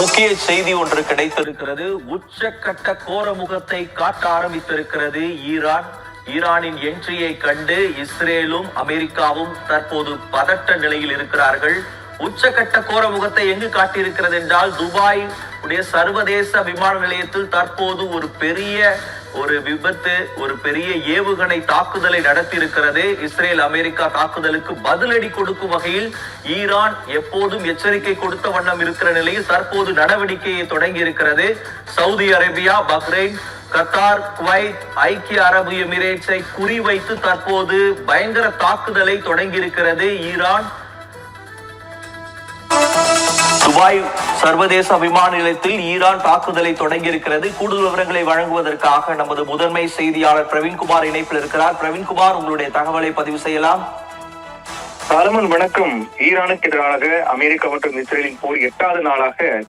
முக்கிய செய்தி ஒன்று கிடைத்திருக்கிறது. உச்சக்கட்ட கோர முகத்தை காட்ட ஆரம்பித்திருக்கிறது ஈரானின் என்ட்ரியை கண்டு இஸ்ரேலும் அமெரிக்காவும் தற்போது பதட்ட நிலையில் இருக்கிறார்கள். உச்சக்கட்ட கோர முகத்தை எங்கு காட்டியிருக்கிறது என்றால், துபாய் உடைய சர்வதேச விமான நிலையத்தில் தற்போது ஒரு விபத்து, ஒரு பெரிய ஏவுகணை தாக்குதலை நடத்தி இருக்கிறது. இஸ்ரேல் அமெரிக்கா தாக்குதலுக்கு பதிலடி கொடுக்கும் வகையில் ஈரான் எப்போதும் எச்சரிக்கை கொடுத்த வண்ணம் இருக்கிற நிலையில் தற்போது நடவடிக்கையை தொடங்கி இருக்கிறது. Saudi Arabia, Bahrain, Qatar, Kuwait, ஐக்கிய அரபு எமிரேட்ஸை குறிவைத்து தற்போது பயங்கர தாக்குதலை தொடங்கி இருக்கிறது ஈரான். துபாய் சர்வதேச விமான நிலையத்தில் ஈரான் தாக்குதலை தொடங்கி இருக்கிறது. கூடுதல் விவரங்களை வழங்குவதற்காக நமது முதன்மை செய்தியாளர் பிரவீன்குமார் இணைப்பில் இருக்கிறார். பிரவீன்குமார், உங்களுடைய தகவலை பதிவு செய்யலாம். சாலமன் வணக்கம். ஈரானுக்கு எதிராக அமெரிக்கா மற்றும் இஸ்ரேலின் போர் 8வது நாளாக